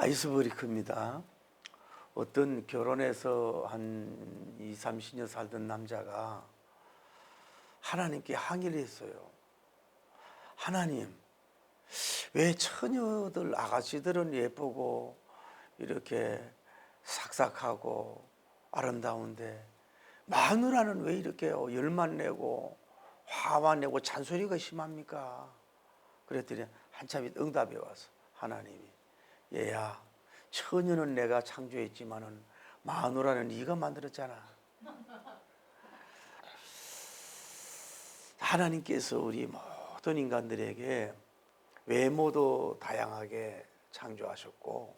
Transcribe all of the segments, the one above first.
아이스브레이크입니다. 어떤 결혼해서 한 2, 30년 살던 남자가 하나님께 항의를 했어요. 하나님, 왜 처녀들, 아가씨들은 예쁘고 이렇게 삭삭하고 아름다운데 마누라는 왜 이렇게 열만 내고 화만 내고 잔소리가 심합니까? 그랬더니 한참 응답이 와서 하나님이, 얘야, 처녀는 내가 창조했지만은 마누라는 네가 만들었잖아. 하나님께서 우리 모든 인간들에게 외모도 다양하게 창조하셨고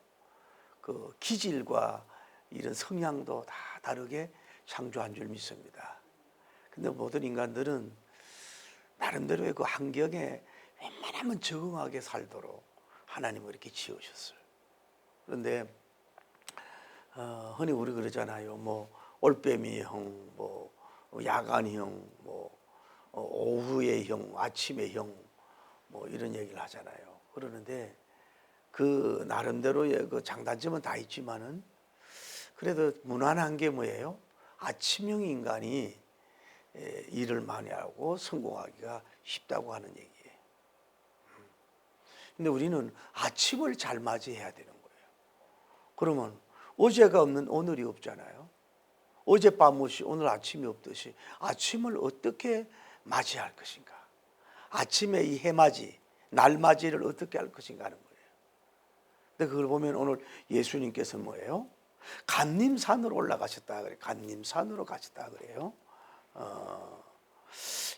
그 기질과 이런 성향도 다 다르게 창조한 줄 믿습니다. 근데 모든 인간들은 나름대로의 그 환경에 웬만하면 적응하게 살도록 하나님은 이렇게 지으셨어요. 그런데 흔히 우리 그러잖아요. 뭐 올빼미형, 뭐 야간형, 뭐 오후의 형, 아침의 형, 뭐 이런 얘기를 하잖아요. 그러는데 그 나름대로의 그 장단점은 다 있지만은 그래도 무난한 게 뭐예요? 아침형 인간이 일을 많이 하고 성공하기가 쉽다고 하는 얘기예요. 근데 우리는 아침을 잘 맞이해야 되는 거예요. 그러면 어제가 없는 오늘이 없잖아요. 어젯밤 없이 오늘 아침이 없듯이 아침을 어떻게 맞이할 것인가? 아침에 이 해맞이, 날맞이를 어떻게 할 것인가 하는 거예요. 근데 그걸 보면 오늘 예수님께서 뭐예요? 감림산으로 올라가셨다 그래요. 감림산으로 가셨다 그래요.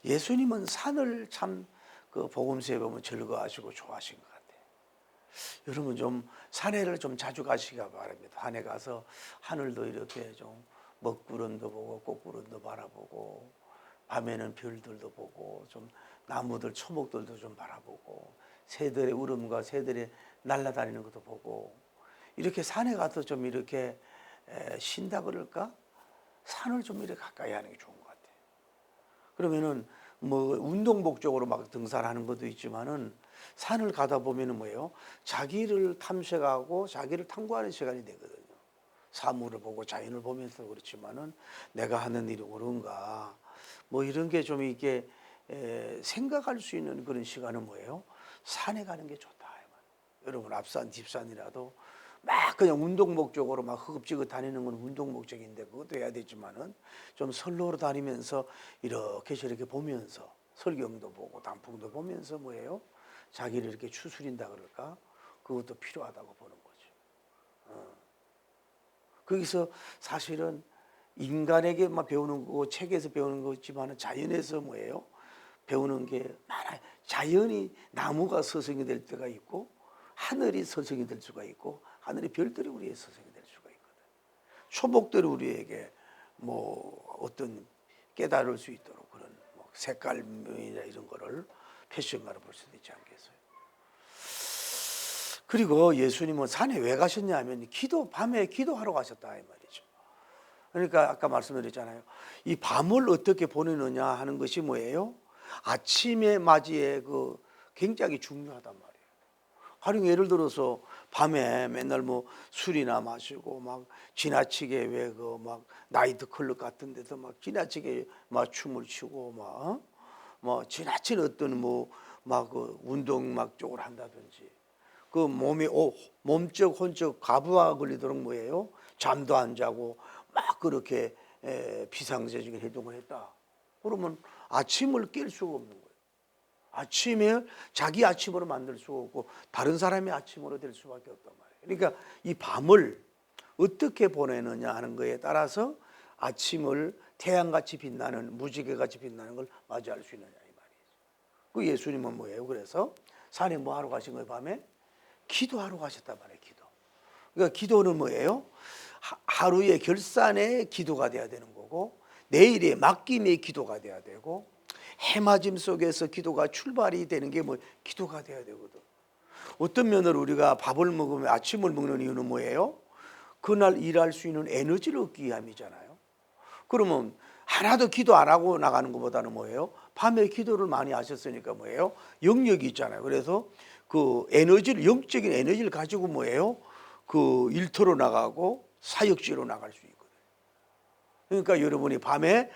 예수님은 산을 참 그 복음서에 보면 즐거워하시고 좋아하신 것 같아요. 여러분 좀 산에를 좀 자주 가시기 바랍니다. 산에 가서 하늘도 이렇게 좀 먹구름도 보고 꽃구름도 바라보고 밤에는 별들도 보고 좀 나무들 초목들도 좀 바라보고 새들의 울음과 새들의 날아다니는 것도 보고 이렇게 산에 가서 좀 이렇게 쉰다 그럴까? 산을 좀 이렇게 가까이 하는 게 좋은 것 같아요. 그러면은 뭐 운동 목적으로 막 등산하는 것도 있지만은 산을 가다 보면은 뭐예요? 자기를 탐색하고 자기를 탐구하는 시간이 되거든요. 사물을 보고 자연을 보면서 그렇지만은 내가 하는 일이 옳은가? 뭐 이런 게 좀 이게 생각할 수 있는 그런 시간은 뭐예요? 산에 가는 게 좋다. 여러분 앞산 뒷산이라도 막 그냥 운동 목적으로 막 허겁지겁 다니는 건 운동 목적인데 그것도 해야 되지만은 좀 선로로 다니면서 이렇게 저렇게 보면서 설경도 보고 단풍도 보면서 뭐예요? 자기를 이렇게 추스린다 그럴까? 그것도 필요하다고 보는 거죠. 거기서 사실은 인간에게만 배우는 거고 책에서 배우는 거지만은 자연에서 뭐예요? 배우는 게 많아요. 자연이 나무가 서성이 될 때가 있고 하늘이 서성이 될 수가 있고 하늘의 별들이 우리의 서성이 될 수가 있거든. 초목들이 우리에게 뭐 어떤 깨달을 수 있도록 그런 뭐 색깔이나 이런 거를 패션가로 볼 수도 있지 않겠어요. 그리고 예수님은 산에 왜 가셨냐 하면 밤에 기도하러 가셨다 이 말이죠. 그러니까 아까 말씀드렸잖아요. 이 밤을 어떻게 보내느냐 하는 것이 뭐예요? 아침에 맞이에 그 굉장히 중요하단 말이에요. 가령 예를 들어서 밤에 맨날 뭐 술이나 마시고 막 지나치게 왜 그 막 나이트 클럽 같은 데서 막 지나치게 막 춤을 추고 뭐 지나친 어떤 뭐 막 그 운동 막 쪽을 한다든지 그 몸이 몸적 혼적 과부하 걸리도록 뭐예요? 잠도 안 자고 막 그렇게 비상사적인 행동을 했다. 그러면 아침을 깰 수가 없는 거예요. 아침에 자기 아침으로 만들 수가 없고 다른 사람의 아침으로 될 수밖에 없단 말이에요. 그러니까 이 밤을 어떻게 보내느냐 하는 거에 따라서 아침을 태양같이 빛나는 무지개같이 빛나는 걸 맞이할 수 있느냐 이 말이에요. 그 예수님은 뭐예요? 그래서 산에 뭐 하러 가신 거예요? 밤에? 기도하러 가셨단 말이에요. 기도. 그러니까 기도는 뭐예요? 하루의 결산의 기도가 돼야 되는 거고 내일의 맡김의 기도가 돼야 되고 해맞음 속에서 기도가 출발이 되는 게 뭐 기도가 돼야 되거든. 어떤 면으로 우리가 밥을 먹으면 아침을 먹는 이유는 뭐예요? 그날 일할 수 있는 에너지를 얻기 위함이잖아요. 그러면 하나도 기도 안 하고 나가는 것보다는 뭐예요? 밤에 기도를 많이 하셨으니까 뭐예요? 영역이 있잖아요. 그래서 그 에너지를 영적인 에너지를 가지고 뭐예요? 그 일터로 나가고 사역지로 나갈 수 있거든요. 그러니까 여러분이 밤에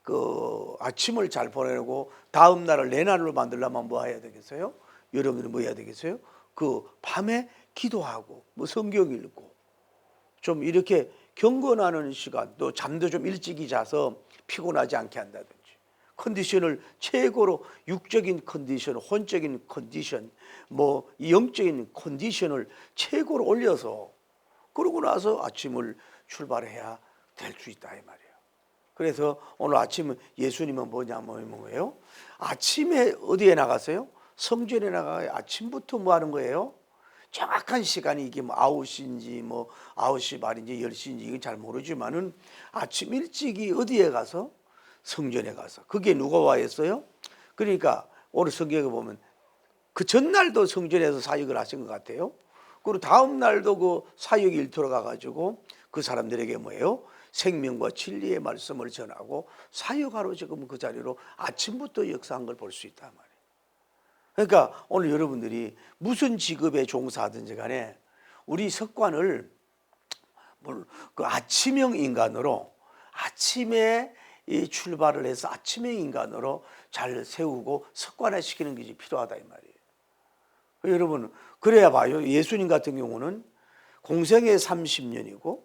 그 아침을 잘 보내고 다음 날을 내 날로 만들려면 뭐 해야 되겠어요? 여러분이 뭐 해야 되겠어요? 그 밤에 기도하고 뭐 성경 읽고 좀 이렇게 경건하는 시간, 또 잠도 좀 일찍이 자서 피곤하지 않게 한다든지, 컨디션을 최고로 육적인 컨디션, 혼적인 컨디션, 뭐 영적인 컨디션을 최고로 올려서 그러고 나서 아침을 출발해야 될 수 있다 이 말이에요. 그래서 오늘 아침은 예수님은 뭐예요? 아침에 어디에 나갔어요? 성전에 나가요. 아침부터 뭐 하는 거예요? 정확한 시간이 이게 뭐 9시인지 뭐 9시 말인지 10시인지 이건 잘 모르지만은 아침 일찍이 어디에 가서? 성전에 가서. 그게 누가 와 있어요? 그러니까 오늘 성경에 보면 그 전날도 성전에서 사역을 하신 것 같아요. 그리고 다음 날도 그 사역 일터로 가가지고 그 사람들에게 뭐예요? 생명과 진리의 말씀을 전하고 사역하러 지금 그 자리로 아침부터 역사한 걸 볼 수 있단 말이에요. 그러니까 오늘 여러분들이 무슨 직업에 종사하든지 간에 우리 습관을 그 아침형 인간으로 아침에 이 출발을 해서 아침형 인간으로 잘 세우고 습관화시키는 것이 필요하다 이 말이에요. 여러분 그래야 봐요. 예수님 같은 경우는 공생애 30년이고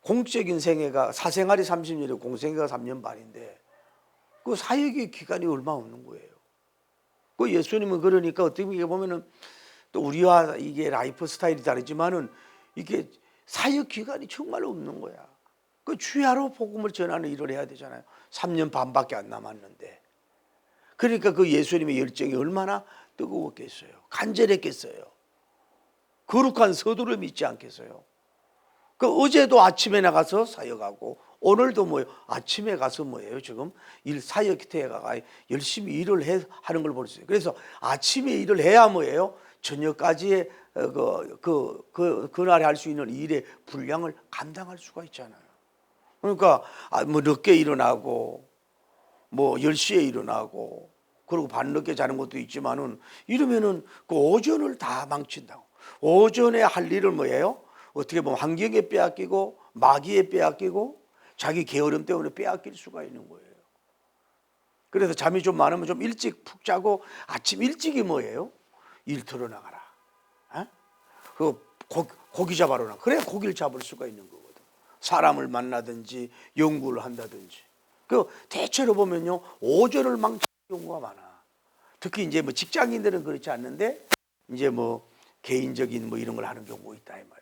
공적인 생애가 사생활이 30년이고 공생애가 3년 반인데 그 사역의 기간이 얼마 없는 거예요. 그 예수님은 그러니까 어떻게 보면은 또 우리와 이게 라이프 스타일이 다르지만은 이게 사역 기간이 정말 없는 거야. 그 주야로 복음을 전하는 일을 해야 되잖아요. 3년 반밖에 안 남았는데. 그러니까 그 예수님의 열정이 얼마나 뜨거웠겠어요. 간절했겠어요. 거룩한 서두를 믿지 않겠어요. 그 어제도 아침에 나가서 사역하고 오늘도 뭐예요? 아침에 가서 뭐예요? 지금 사역터에 가가 열심히 일을 하는 걸 볼 수 있어요. 그래서 아침에 일을 해야 뭐예요? 저녁까지의 그날에 할 수 있는 일의 분량을 감당할 수가 있잖아요. 그러니까 뭐 늦게 일어나고 뭐 10시에 일어나고 그리고 밤늦게 자는 것도 있지만은 이러면은 그 오전을 다 망친다고. 오전에 할 일을 뭐예요? 어떻게 보면 환경에 빼앗기고 마귀에 빼앗기고 자기 게으름 때문에 빼앗길 수가 있는 거예요. 그래서 잠이 좀 많으면 좀 일찍 푹 자고 아침 일찍이 뭐예요? 일터로 나가라. 그 고기 잡아러 나가. 그래야 고기를 잡을 수가 있는 거거든. 사람을 만나든지 연구를 한다든지. 그 대체로 보면요 오전을 망치는 경우가 많아. 특히 이제 뭐 직장인들은 그렇지 않는데 이제 뭐 개인적인 뭐 이런 걸 하는 경우가 있다 이 말이야.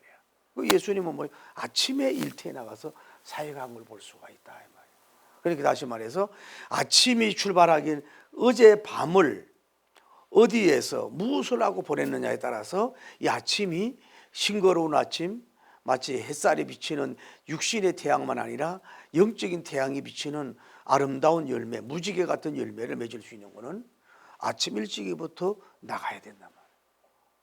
그 예수님은 뭐 아침에 일터에 나가서 사역한 걸 볼 수가 있다 이 말이야. 그러니까 다시 말해서 아침이 출발하긴 어제 밤을 어디에서 무엇을 하고 보냈느냐에 따라서 이 아침이 싱거로운 아침, 마치 햇살이 비치는 육신의 태양만 아니라 영적인 태양이 비치는 아름다운 열매, 무지개 같은 열매를 맺을 수 있는 것은 아침 일찍부터 나가야 된단 말이에요.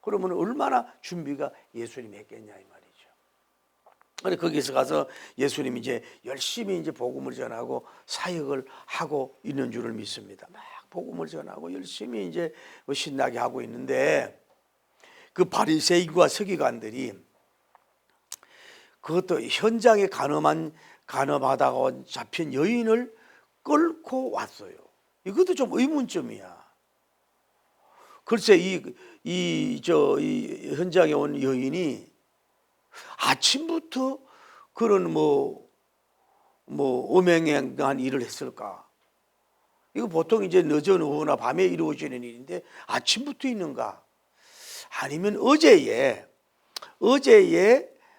그러면 얼마나 준비가 예수님이 했겠냐 이 말이죠. 그래서 거기서 가서 예수님이 이제 열심히 이제 복음을 전하고 사역을 하고 있는 줄을 믿습니다. 막 복음을 전하고 열심히 이제 신나게 하고 있는데 그 바리새인과 서기관들이 그것도 현장에 간음하다가 잡힌 여인을 끌고 왔어요. 이것도 좀 의문점이야. 글쎄 이 현장에 온 여인이 아침부터 그런 뭐 음행한 일을 했을까? 이거 보통 이제 늦은 오후나 밤에 이루어지는 일인데 아침부터 있는가? 아니면 어제에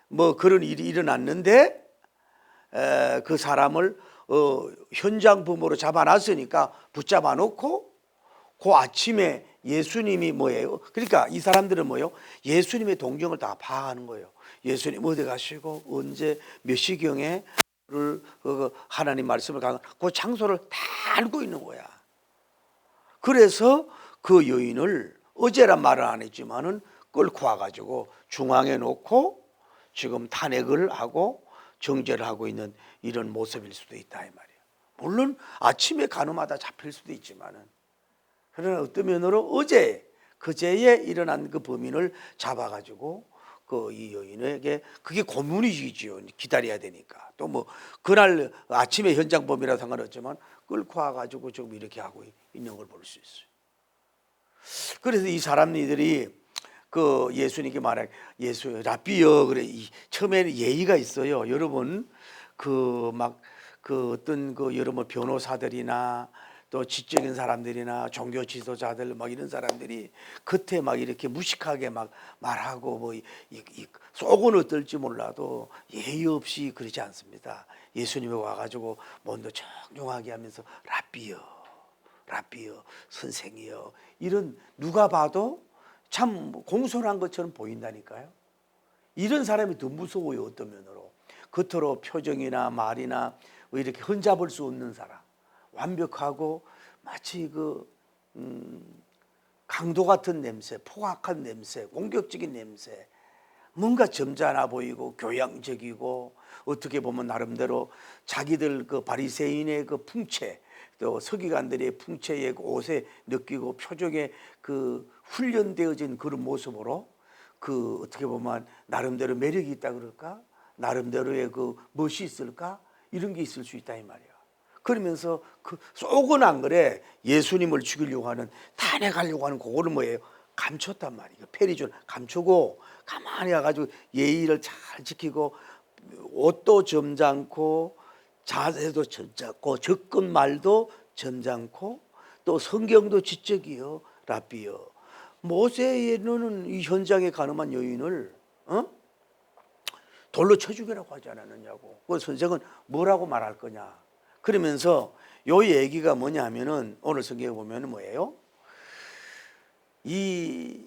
뭐 그런 일이 일어났는데 그 사람을 현장 범으로 잡아놨으니까 붙잡아 놓고 그 아침에 예수님이 뭐예요? 그러니까 이 사람들은 뭐예요? 예수님의 동정을 다 파악하는 거예요. 예수님 어디 가시고 언제 몇 시경에 하나님 말씀을 강한 그 장소를 다 알고 있는 거야. 그래서 그 여인을 어제란 말은 안 했지만은 끌고 와가지고 중앙에 놓고 지금 탄핵을 하고 정죄를 하고 있는 이런 모습일 수도 있다 이 말이에요. 물론 아침에 간음하다 잡힐 수도 있지만은 그러나 어떤 면으로 그제에 일어난 그 범인을 잡아가지고 그 이 여인에게 그게 고문이지요. 기다려야 되니까. 또 뭐 그날 아침에 현장 범이라 상관없지만 끌고 와가지고 지금 이렇게 하고 있는 걸 볼 수 있어요. 그래서 이 사람들이 그 예수님께 말해, 예수 라비여, 그래. 처음에는 예의가 있어요. 여러분 그 막 그 어떤 그 여러분 변호사들이나 또 지적인 사람들이나 종교 지도자들 막 이런 사람들이 겉에 막 이렇게 무식하게 막 말하고 뭐 속은 어떨지 몰라도 예의 없이 그러지 않습니다. 예수님이 와가지고 먼저 정중하게 하면서 라비여, 라비여, 선생이여, 이런 누가 봐도 참 공손한 것처럼 보인다니까요. 이런 사람이 더 무서워요. 어떤 면으로 겉으로 표정이나 말이나 뭐 이렇게 흠잡을 수 없는 사람, 완벽하고 마치 그 강도 같은 냄새, 포악한 냄새, 공격적인 냄새, 뭔가 점잖아 보이고 교양적이고 어떻게 보면 나름대로 자기들 그 바리새인의 그 풍채, 또 서기관들의 풍채의 그 옷에 느끼고 표정에 그 훈련되어진 그런 모습으로 그 어떻게 보면 나름대로 매력이 있다 그럴까? 나름대로의 그 멋이 있을까? 이런 게 있을 수 있다 이 말이야. 그러면서 그 속은 안 그래. 예수님을 죽이려고 하는, 탄핵하려고 하는 그거를 뭐예요? 감췄단 말이에요. 페리존 감추고 가만히 와가지고 예의를 잘 지키고 옷도 점잖고 자세도 점잖고 접근 말도 점잖고 또 성경도 지적이요. 라비요. 모세는 이 현장에 가늠한 여인을 돌로 쳐 죽이라고 하지 않았느냐고. 그 선생은 뭐라고 말할 거냐. 그러면서 요 얘기가 뭐냐면은 오늘 성경에 보면은 뭐예요? 이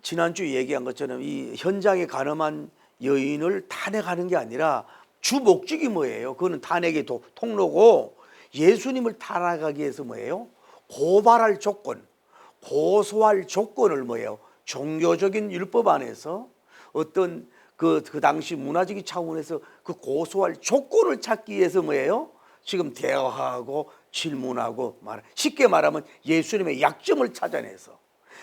지난주 얘기한 것처럼 이 현장에 가늠한 여인을 탄핵하는 게 아니라 주 목적이 뭐예요? 그거는 탄핵의 통로고, 예수님을 탄핵하기 위해서 뭐예요? 고발할 조건, 고소할 조건을 뭐예요? 종교적인 율법 안에서 어떤 그 당시 문화적인 차원에서 그 고소할 조건을 찾기 위해서 뭐예요? 지금 대화하고 질문하고 쉽게 말하면 예수님의 약점을 찾아내서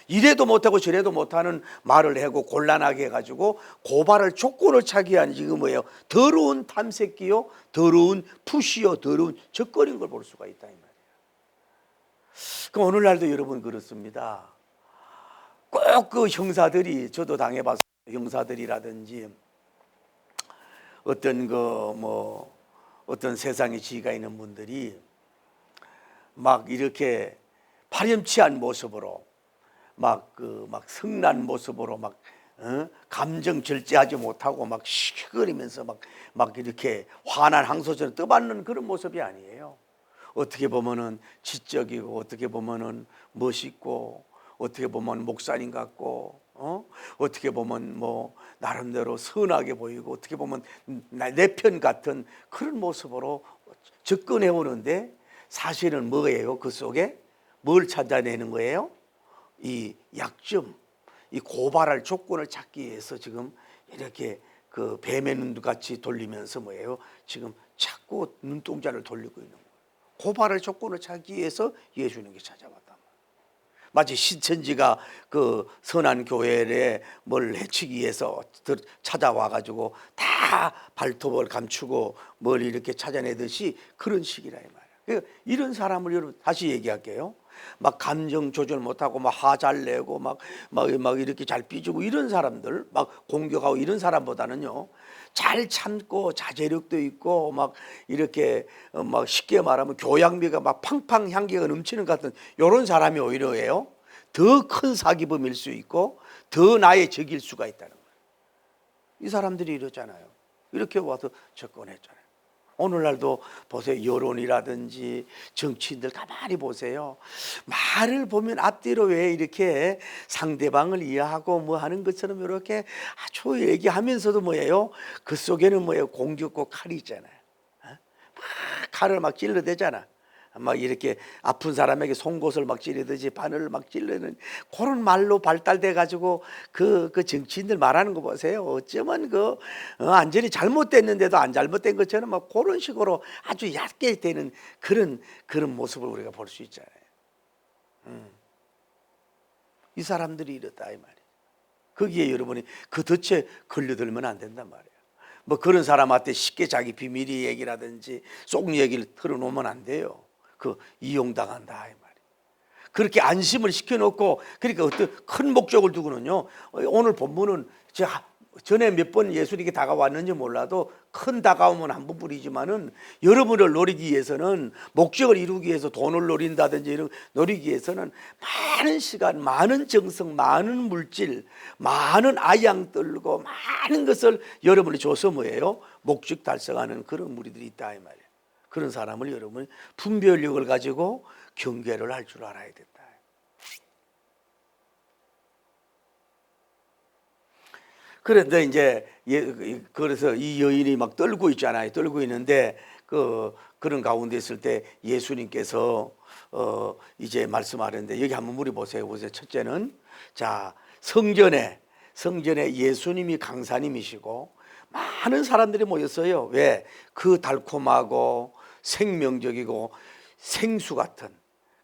이래도 못하고 저래도 못하는 말을 하고 곤란하게 해가지고 고발할 조건을 찾기 위한 지금 뭐예요? 더러운 탐색기요, 더러운 푸시요, 더러운 적거리인 걸 볼 수가 있다 이 말이에요. 그럼 오늘날도 여러분 그렇습니다. 꼭 그 형사들이, 저도 당해봤어요. 형사들이라든지 어떤 어떤 세상에 지위가 있는 분들이 막 이렇게 파렴치한 모습으로 막 성난 모습으로 감정 절제하지 못하고 막 시끄러면서 막 이렇게 화난 항소처럼 떠받는 그런 모습이 아니에요. 어떻게 보면은 지적이고, 어떻게 보면은 멋있고, 어떻게 보면 목사님 같고, 어떻게 보면 뭐 나름대로 선하게 보이고, 어떻게 보면 내 편 같은 그런 모습으로 접근해 오는데, 사실은 뭐예요? 그 속에 뭘 찾아내는 거예요? 이 약점, 이 고발할 조건을 찾기 위해서 지금 이렇게 그 뱀의 눈 같이 돌리면서 뭐예요? 지금 자꾸 눈동자를 돌리고 있는 거예요. 고발할 조건을 찾기 위해서 예수님께 찾아왔단 말이에요. 마치 신천지가 그 선한 교회에 뭘 해치기 위해서 찾아와가지고 다 발톱을 감추고 뭘 이렇게 찾아내듯이 그런 식이라 이 말이에요. 그러니까 이런 사람을 여러분 다시 얘기할게요. 막 감정 조절 못하고 막 화 잘 내고 막 이렇게 잘 삐지고 이런 사람들, 막 공격하고 이런 사람보다는요, 잘 참고 자제력도 있고 막 이렇게 막 쉽게 말하면 교양미가 막 팡팡 향기가 넘치는 것 같은 이런 사람이 오히려예요, 더 큰 사기범일 수 있고 더 나의 적일 수가 있다는 거예요. 이 사람들이 이러잖아요. 이렇게 와서 접근했잖아요. 오늘날도 보세요. 여론이라든지 정치인들 가만히 보세요. 말을 보면 앞뒤로 왜 이렇게 상대방을 이해하고 뭐 하는 것처럼 이렇게 아주 얘기하면서도 뭐예요? 그 속에는 뭐예요? 공격과 칼이 있잖아요. 막 칼을 막 찔러대잖아. 막 이렇게 아픈 사람에게 송곳을 막 찌르듯이 바늘을 막 찔르는 그런 말로 발달돼 가지고 그 정치인들 말하는 거 보세요. 어쩌면 완전히 잘못됐는데도 안 잘못된 것처럼 막 그런 식으로 아주 얕게 되는 그런 모습을 우리가 볼 수 있잖아요. 이 사람들이 이렇다 이 말이에요. 거기에 여러분이 그 덫에 걸려들면 안 된단 말이에요. 뭐 그런 사람한테 쉽게 자기 비밀 얘기라든지 속 얘기를 털어놓으면 안 돼요. 그 이용당한다 이 말이에요. 그렇게 안심을 시켜놓고, 그러니까 어떤 큰 목적을 두고는요, 오늘 본문은 전에 몇 번 예수님께 다가왔는지 몰라도 큰 다가오면 한 번뿐이지만은 여러분을 노리기 위해서는, 목적을 이루기 위해서 돈을 노린다든지 이런 노리기 위해서는 많은 시간, 많은 정성, 많은 물질, 많은 아양 떨고 많은 것을 여러분이 줘서 뭐예요? 목적 달성하는 그런 무리들이 있다 이 말이에요. 그런 사람을 여러분이 분별력을 가지고 경계를 할 줄 알아야 된다. 그런데 이제 그래서 이 여인이 막 떨고 있잖아요. 떨고 있는데 그런 가운데 있을 때 예수님께서 이제 말씀하는데, 여기 한번 물어보세요. 보세요. 첫째는 자, 성전에 예수님이 강사님이시고 많은 사람들이 모였어요. 왜? 그 달콤하고 생명적이고 생수 같은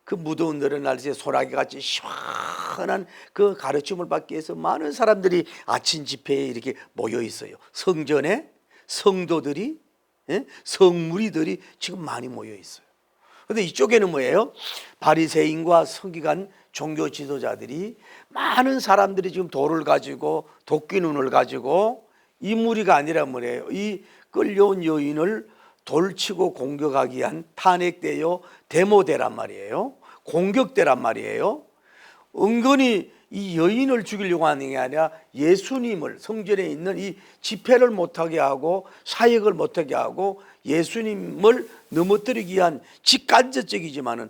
그 무더운 너른 날씨에 소나기 같이 시원한 그 가르침을 받기 위해서 많은 사람들이 아침 집회에 이렇게 모여 있어요. 성전에 성도들이, 성무리들이 지금 많이 모여 있어요. 그런데 이쪽에는 뭐예요? 바리새인과 서기관 종교 지도자들이, 많은 사람들이 지금 돌을 가지고, 도끼눈을 가지고, 이 무리가 아니라 뭐래요? 이 끌려온 여인을 돌치고 공격하기 위한 탄핵되어 데모대란 말이에요. 공격대란 말이에요. 은근히 이 여인을 죽이려고 하는 게 아니라 예수님을, 성전에 있는 이 집회를 못하게 하고 사역을 못하게 하고 예수님을 넘어뜨리기 위한 직간접적이지만은,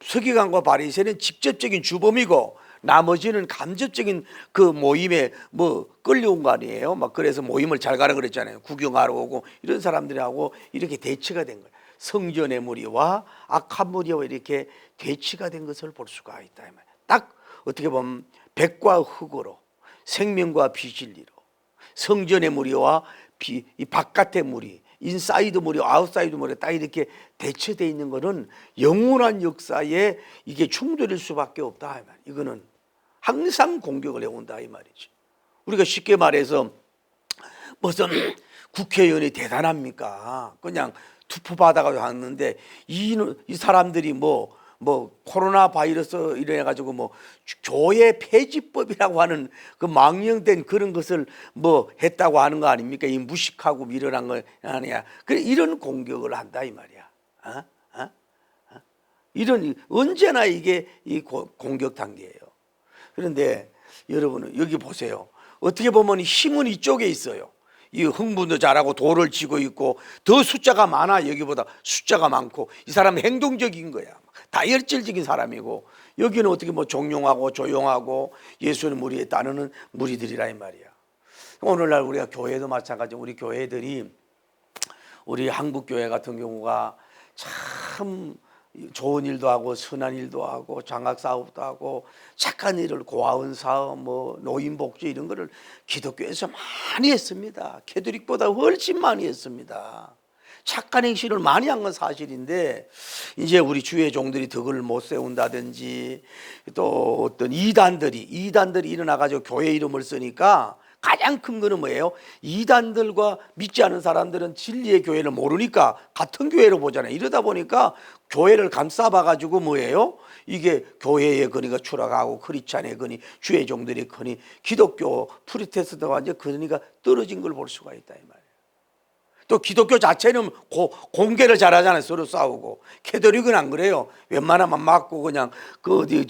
서기관과 바리새인은 직접적인 주범이고 나머지는 간접적인 그 모임에 뭐 끌려온 거 아니에요. 막 그래서 모임을 잘 가라 그랬잖아요. 구경하러 오고 이런 사람들하고 이렇게 대치가 된 거예요. 성전의 무리와 악한 무리와 이렇게 대치가 된 것을 볼 수가 있다. 딱 어떻게 보면 백과 흑으로, 생명과 비진리로, 성전의 무리와 이 바깥의 무리, 인사이드 무리, 아웃사이드 무리 딱 이렇게 대체되어 있는 것은 영원한 역사에 이게 충돌일 수밖에 없다. 이거는 항상 공격을 해온다 이 말이지. 우리가 쉽게 말해서 무슨 국회의원이 대단합니까? 그냥 투표 받아가지고 왔는데 이 사람들이 뭐 코로나 바이러스 이래 가지고 뭐 교회 폐지법이라고 하는 그 망령된 그런 것을 뭐 했다고 하는 거 아닙니까? 이 무식하고 밀어난 거 아니야. 그래 이런 공격을 한다 이 말이야. 이런 언제나 이게 이 공격 단계예요. 그런데 여러분은 여기 보세요. 어떻게 보면 힘은 이쪽에 있어요. 이 흥분도 잘하고 돌을 쥐고 있고 더 숫자가 많아. 여기보다 숫자가 많고 이 사람은 행동적인 거야. 다혈질적인 사람이고, 여기는 어떻게 뭐 종용하고 조용하고 예수의 무리에 따르는 무리들이라 이 말이야. 오늘날 우리가 교회도 마찬가지. 우리 교회들이, 우리 한국교회 같은 경우가 참 좋은 일도 하고 선한 일도 하고 장학 사업도 하고 착한 일을, 고아원 사업, 뭐 노인 복지 이런 거를 기독교에서 많이 했습니다. 캐톨릭보다 훨씬 많이 했습니다. 착한 행실을 많이 한 건 사실인데, 이제 우리 주의 종들이 덕을 못 세운다든지 또 어떤 이단들이 일어나 가지고 교회 이름을 쓰니까, 가장 큰 거는 뭐예요? 이단들과 믿지 않은 사람들은 진리의 교회를 모르니까 같은 교회로 보잖아요. 이러다 보니까 교회를 감싸봐 가지고 뭐예요? 이게 교회의 건의가 추락하고 크리스찬의 건의, 주의 종들의 건의, 기독교 프리테스트가 완전 건의가 떨어진 걸 볼 수가 있다 이 말이에요. 또 기독교 자체는 공개를 잘하잖아요. 서로 싸우고. 캐톨릭은 안 그래요. 웬만하면 맞고 그냥 그 어디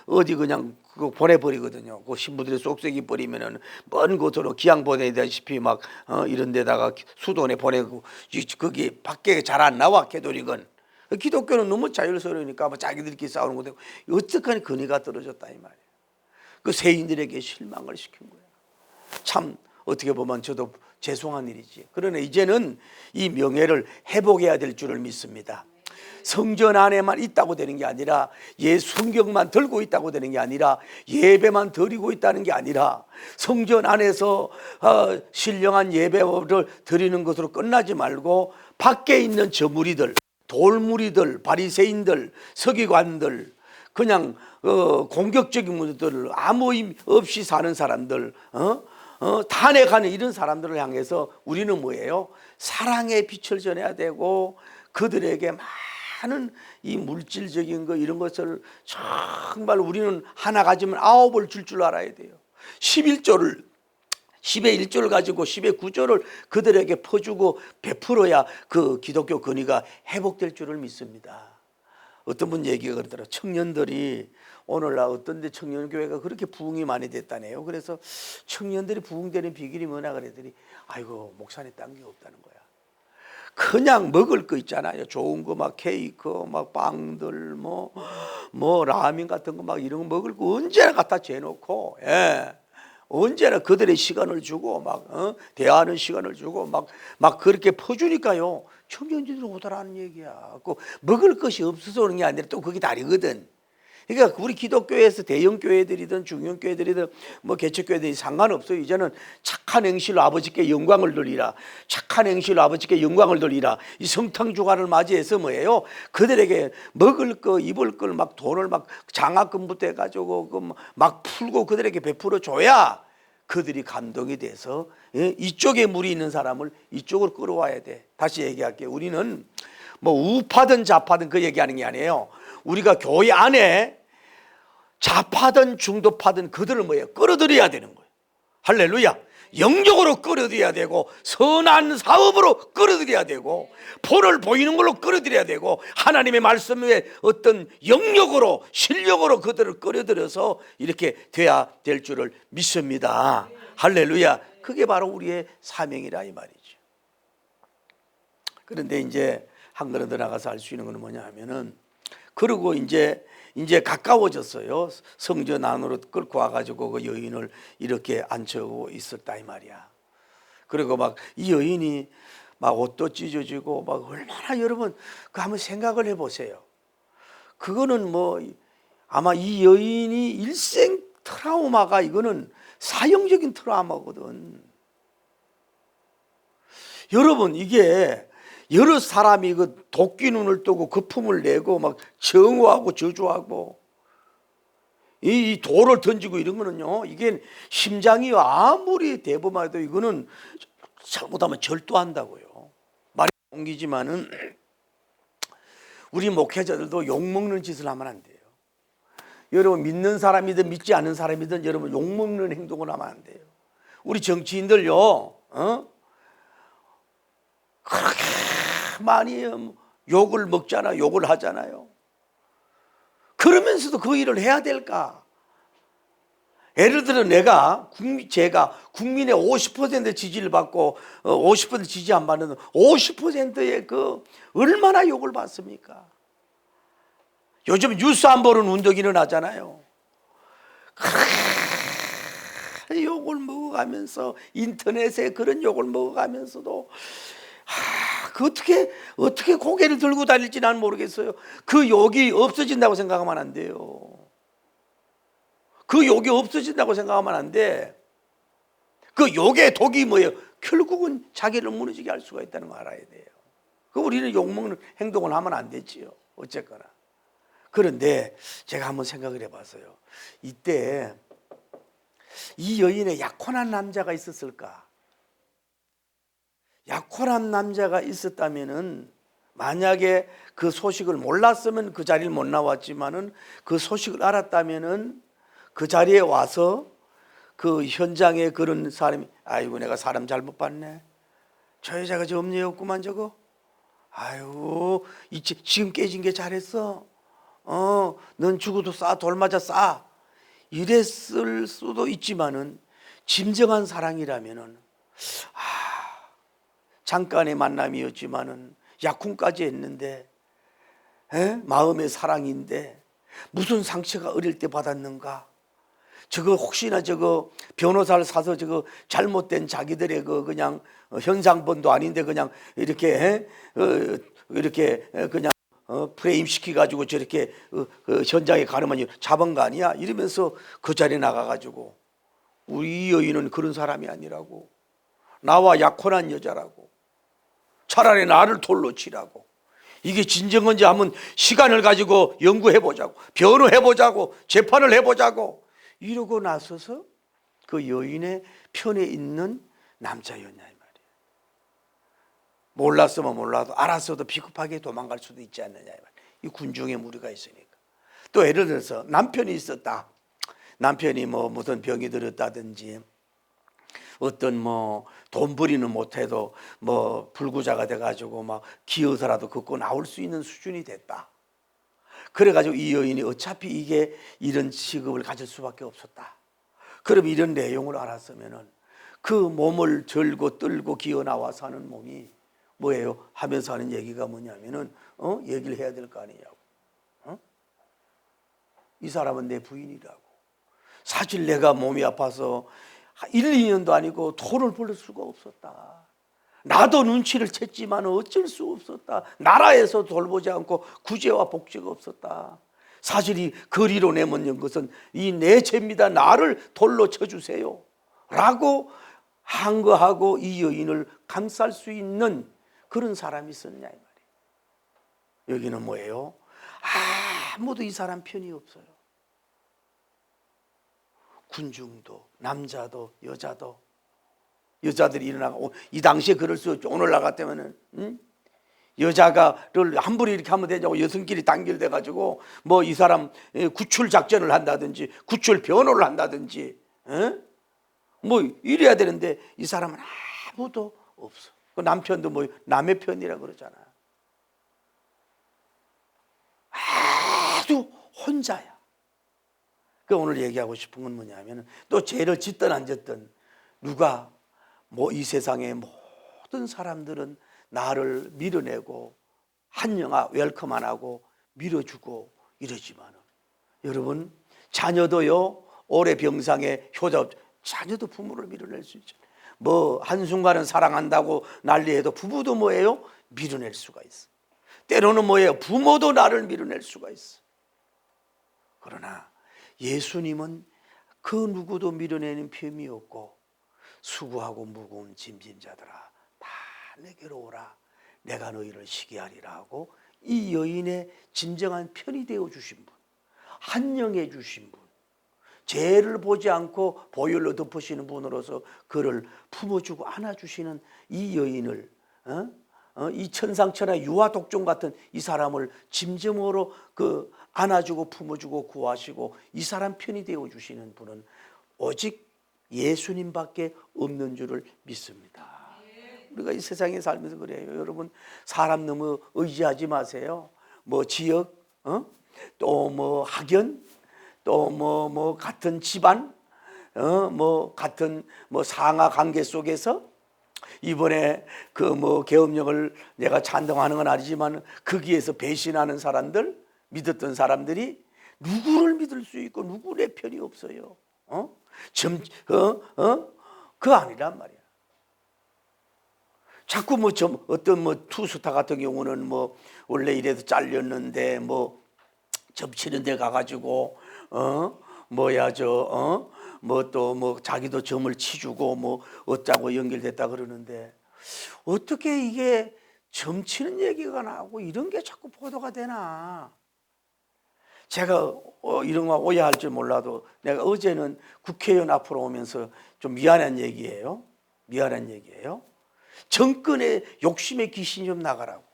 어디 그냥 그거 보내버리거든요. 그 신부들이 쏙쏙이 버리면은 먼 곳으로 기양 보내다시피 막 이런 데다가 수도원에 보내고, 거기 밖에 잘 안 나와 캐톨릭은. 기독교는 너무 자율스러우니까 뭐 자기들끼리 싸우는 것도 어떡하니 건의가 떨어졌다 이 말이에요. 그 세인들에게 실망을 시킨 거예요. 참 어떻게 보면 저도 죄송한 일이지. 그러나 이제는 이 명예를 회복해야 될 줄을 믿습니다. 성전 안에만 있다고 되는 게 아니라, 성경만 들고 있다고 되는 게 아니라, 예배만 드리고 있다는 게 아니라, 성전 안에서 신령한 예배를 드리는 것으로 끝나지 말고 밖에 있는 저 무리들, 돌무리들, 바리새인들, 서기관들, 그냥 공격적인 분들을 아무 의미 없이 사는 사람들, 탄핵하는 이런 사람들을 향해서 우리는 뭐예요? 사랑의 빛을 전해야 되고 그들에게 많은 이 물질적인 거 이런 것을 정말 우리는 하나 가지면 9을 줄 줄 알아야 돼요. 11조를 10의 1조를 가지고 10의 9조를 그들에게 퍼주고 베풀어야 그 기독교 권위가 회복될 줄을 믿습니다. 어떤 분 얘기가 그러더라고요. 청년들이 오늘날 어떤 데 청년교회가 그렇게 부흥이 많이 됐다네요. 그래서 청년들이 부흥되는 비결이 뭐냐 그랬더니 아이고 목사님 딴 게 없다는 거야. 그냥 먹을 거 있잖아요. 좋은 거 막 케이크, 막 빵들, 뭐 라면 같은 거 막 이런 거 먹을 거 언제나 갖다 재놓고, 언제나 그들의 시간을 주고 막 대화하는 시간을 주고 막 그렇게 퍼주니까요. 청년들이 오더라는 얘기야. 그 먹을 것이 없어서 그런 게 아니라 또 그게 다르거든. 그러니까 우리 기독교에서 대형 교회들이든 중형 교회들이든 뭐 개척교회들이 상관없어요. 이제는 착한 행실로 아버지께 영광을 돌리라. 착한 행실로 아버지께 영광을 돌리라. 이 성탄 주간을 맞이해서 뭐예요? 그들에게 먹을 거, 입을 걸 막 돈을 막 장학금부터 해가지고 막 풀고 그들에게 베풀어 줘야 그들이 감동이 돼서 이쪽에 물이 있는 사람을 이쪽으로 끌어와야 돼. 다시 얘기할게요. 우리는 뭐 우파든 좌파든 그 얘기하는 게 아니에요. 우리가 교회 안에 좌파든 중도파든 그들을 뭐예요? 끌어들여야 되는 거예요. 할렐루야. 영적으로 끌어들여야 되고 선한 사업으로 끌어들여야 되고 본을 보이는 걸로 끌어들여야 되고 하나님의 말씀에 어떤 영역으로 실력으로 그들을 끌어들여서 이렇게 돼야 될 줄을 믿습니다. 할렐루야. 그게 바로 우리의 사명이라 이 말이죠. 그런데 이제 한 걸음 더 나가서 알 수 있는 건 뭐냐 하면은 그리고 이제 가까워졌어요. 성전 안으로 끌고 와가지고 그 여인을 이렇게 앉혀고 있었다 이 말이야. 그리고 막 이 여인이 막 옷도 찢어지고 막 얼마나 여러분 그 한번 생각을 해보세요. 그거는 뭐 아마 이 여인이 일생 트라우마가 이거는 사형적인 트라우마거든. 여러분 이게 여러 사람이 그 도끼 눈을 뜨고 거품을 내고 막 정오하고 저주하고 이 돌을 던지고 이런 거는요, 이게 심장이 아무리 대범해도 이거는 잘못하면 절도한다고요. 말이 옮기지만은 우리 목회자들도 욕먹는 짓을 하면 안 돼요. 여러분 믿는 사람이든 믿지 않는 사람이든 여러분 욕먹는 행동을 하면 안 돼요. 우리 정치인들요, 그렇게 많이 욕을 먹잖아요. 욕을 하잖아요. 그러면서도 그 일을 해야 될까? 예를 들어 제가 국민의 50% 지지를 받고 50% 지지 안 받는 50%의 그 얼마나 욕을 받습니까? 요즘 뉴스 안 보는 운동이 일어나잖아요. 욕을 먹어가면서 인터넷에 그런 욕을 먹어가면서도 그 어떻게 고개를 들고 다닐지 난 모르겠어요. 그 욕이 없어진다고 생각하면 안 돼요. 그 욕이 없어진다고 생각하면 안 돼. 그 욕의 독이 뭐예요? 결국은 자기를 무너지게 할 수가 있다는 거 알아야 돼요. 그 우리는 욕먹는 행동을 하면 안 되지요. 어쨌거나. 그런데 제가 한번 생각을 해봤어요. 이때 이 여인의 약혼한 남자가 있었을까? 약혼한 남자가 있었다면은 만약에 그 소식을 몰랐으면 그 자리를 못 나왔지만은 그 소식을 알았다면은 그 자리에 와서 그 현장에 그런 사람이 아이고 내가 사람 잘못 봤네. 저 여자가 저 엄니였구만 저거. 아유 지금 깨진 게 잘했어. 넌 죽어도 싸 돌 맞아 싸. 이랬을 수도 있지만은 진정한 사랑이라면은 잠깐의 만남이었지만은 약혼까지 했는데 마음의 사랑인데 무슨 상처가 어릴 때 받았는가? 저거 혹시나 저거 변호사를 사서 저거 잘못된 자기들의 그 그냥 현상본도 아닌데 그냥 이렇게 그냥 프레임 시켜가지고 저렇게 현장에 가르면 잡은 거 아니야? 이러면서 그 자리에 나가가지고 우리 여인은 그런 사람이 아니라고 나와 약혼한 여자라고 차라리 나를 돌로 치라고 이게 진정한지 한번 시간을 가지고 연구해보자고, 변호해보자고, 재판을 해보자고 이러고 나서서 그 여인의 편에 있는 남자였냐 이 말이에요. 몰랐으면 몰라도 알았어도 비겁하게 도망갈 수도 있지 않느냐 이 말이에요. 이 군중의 무리가 있으니까. 또 예를 들어서 남편이 있었다. 남편이 뭐 무슨 병이 들었다든지 어떤 뭐 돈벌이는 못해도 뭐 불구자가 돼가지고 막 기어서라도 걷고 나올 수 있는 수준이 됐다. 그래가지고 이 여인이 어차피 이게 이런 직업을 가질 수밖에 없었다. 그럼 이런 내용을 알았으면은 그 몸을 절고 떨고 기어 나와서 하는 몸이 뭐예요? 하면서 하는 얘기가 뭐냐면은 얘기를 해야 될 거 아니냐고. 이 사람은 내 부인이라고. 사실 내가 몸이 아파서 1, 2년도 아니고 돈을 벌 수가 없었다. 나도 눈치를 챘지만 어쩔 수 없었다. 나라에서 돌보지 않고 구제와 복지가 없었다. 사실 이 거리로 내몰는 것은 이 내 죄입니다. 나를 돌로 쳐주세요 라고 한 거하고 이 여인을 감쌀 수 있는 그런 사람이 있었냐 이 말이에요. 여기는 뭐예요? 아무도 이 사람 편이 없어요. 군중도 남자도 여자도. 여자들이 일어나고 이 당시에 그럴 수 없죠. 오늘날 같으면은 여자가를 함부로 이렇게 하면 되냐고 여성끼리 단결돼 가지고 뭐 이 사람 구출 작전을 한다든지 구출 변호를 한다든지 뭐 이래야 되는데 이 사람은 아무도 없어. 그 남편도 뭐 남의 편이라 그러잖아. 아주 혼자야. 그 오늘 얘기하고 싶은 건 뭐냐면 또 죄를 짓든 안 짓든 누가 뭐 이 세상의 모든 사람들은 나를 밀어내고 한영아 웰컴 안 하고 밀어주고 이러지만 여러분 자녀도요 오래 병상에 효자 자녀도 부모를 밀어낼 수 있죠. 뭐 한순간은 사랑한다고 난리해도 부부도 뭐예요? 밀어낼 수가 있어. 때로는 뭐예요? 부모도 나를 밀어낼 수가 있어. 그러나 예수님은 그 누구도 밀어내는 셈이 없고 수고하고 무거운 짐진 자들아 다 내게로 오라 내가 너희를 쉬게 하리라 하고 이 여인의 진정한 편이 되어 주신 분, 한영해 주신 분, 죄를 보지 않고 보혈로 덮으시는 분으로서 그를 품어주고 안아주시는 이 여인을 이 천상천하 유아 독종 같은 이 사람을 짐승으로 그 안아주고 품어주고 구하시고 이 사람 편이 되어 주시는 분은 오직 예수님밖에 없는 줄을 믿습니다. 우리가 이 세상에 살면서 그래요. 여러분 사람 너무 의지하지 마세요. 뭐 지역, 또 뭐 학연, 또 뭐 같은 집안, 뭐 같은 뭐 상하 관계 속에서 이번에 그 뭐 계엄령을 내가 찬동하는 건 아니지만 거기에서 배신하는 사람들, 믿었던 사람들이 누구를 믿을 수 있고 누구 내 편이 없어요. 그거 아니란 말이야. 자꾸 뭐 어떤 뭐 투스타 같은 경우는 뭐 원래 이래도 잘렸는데 뭐 점치는 데 가가지고 뭐 또 뭐 자기도 점을 치주고 뭐 어쩌고 연결됐다 그러는데 어떻게 이게 점치는 얘기가 나오고 이런 게 자꾸 보도가 되나? 제가 이런 거 오해할 줄 몰라도 내가 어제는 국회의원 앞으로 오면서 좀 미안한 얘기예요. 미안한 얘기예요. 정권의 욕심의 귀신이 좀 나가라고.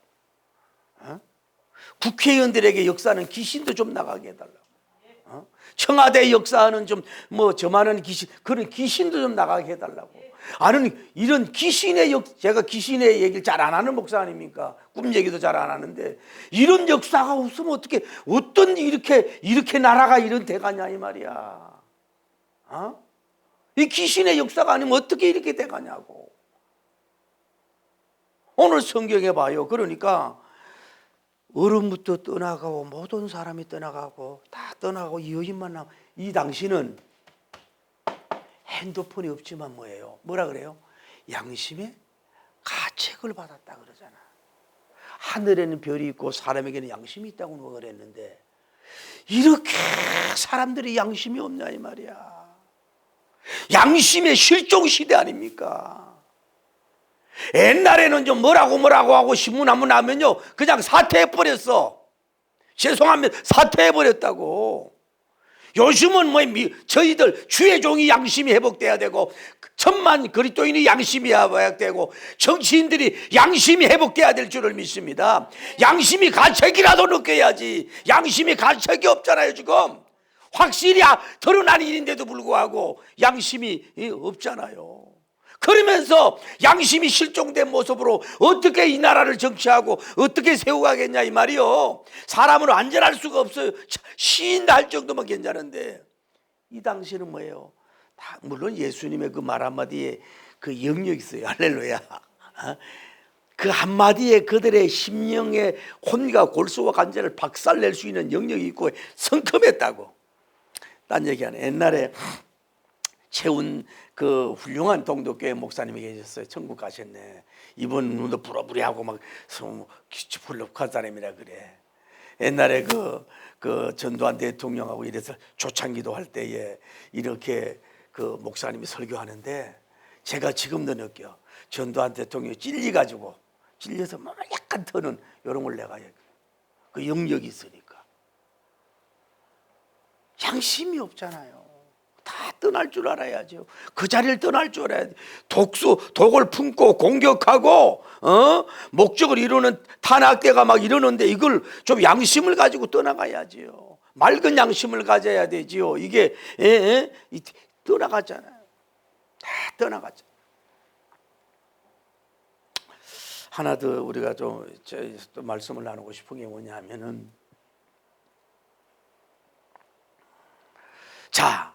국회의원들에게 역사하는 귀신도 좀 나가게 해달라고. 청와대 역사하는 좀 뭐 저만한 귀신, 그런 귀신도 좀 나가게 해달라고. 아는 이런 귀신의 제가 귀신의 얘기를 잘 안 하는 목사 아닙니까? 꿈 얘기도 잘 안 하는데 이런 역사가 없으면 어떻게 어떤 이렇게 나라가 이런 돼가냐 이 말이야. 이 귀신의 역사가 아니면 어떻게 이렇게 돼가냐고. 오늘 성경에 봐요. 그러니까 어른부터 떠나가고 모든 사람이 떠나가고 다 떠나고 이 여인만 남고 이 당시는 핸드폰이 없지만 뭐예요? 뭐라 그래요? 양심의 가책을 받았다 그러잖아. 하늘에는 별이 있고 사람에게는 양심이 있다고 누가 그랬는데 이렇게 사람들이 양심이 없냐 이 말이야. 양심의 실종 시대 아닙니까? 옛날에는 좀 뭐라고 하고 신문 한번 나면요 그냥 사퇴해버렸어. 죄송합니다 사퇴해버렸다고. 요즘은 뭐 저희들 주의 종이 양심이 회복돼야 되고 천만 그리스도인의 양심이 회복되고 정치인들이 양심이 회복돼야 될 줄을 믿습니다. 양심이 가책이라도 느껴야지. 양심이 가책이 없잖아요. 지금 확실히 드러난 일인데도 불구하고 양심이 없잖아요. 그러면서 양심이 실종된 모습으로 어떻게 이 나라를 정치하고 어떻게 세워가겠냐 이 말이요. 사람은 안전할 수가 없어요. 시인다 할 정도면 괜찮은데 이 당시는 뭐예요? 다 물론 예수님의 그 말 한마디에 그 영역이 있어요. 할렐루야. 그 한마디에 그들의 심령의 혼과 골수와 간절을 박살낼 수 있는 영역이 있고 성큼했다고. 딴 얘기 안 해. 옛날에 채운 그 훌륭한 동독교회 목사님이 계셨어요. 천국 가셨네. 이번 눈도 부러부리하고 막 훌륭한 사람이라 그래. 옛날에 그 전두환 대통령하고 이래서 조창기도 할 때에 이렇게 그 목사님이 설교하는데 제가 지금도 느껴. 전두환 대통령이 찔려서 막 약간 터는 이런 걸 내가 그 영역이 있으니까. 양심이 없잖아요. 다 떠날 줄 알아야죠. 그 자리를 떠날 줄 알아야 돼. 독을 품고 공격하고 목적을 이루는 탄압대가 막 이러는데 이걸 좀 양심을 가지고 떠나가야지요. 맑은 양심을 가져야 되지요. 이게 떠나갔잖아요. 다 떠나갔잖아요. 하나 더 우리가 또 말씀을 나누고 싶은 게 뭐냐 하면은 자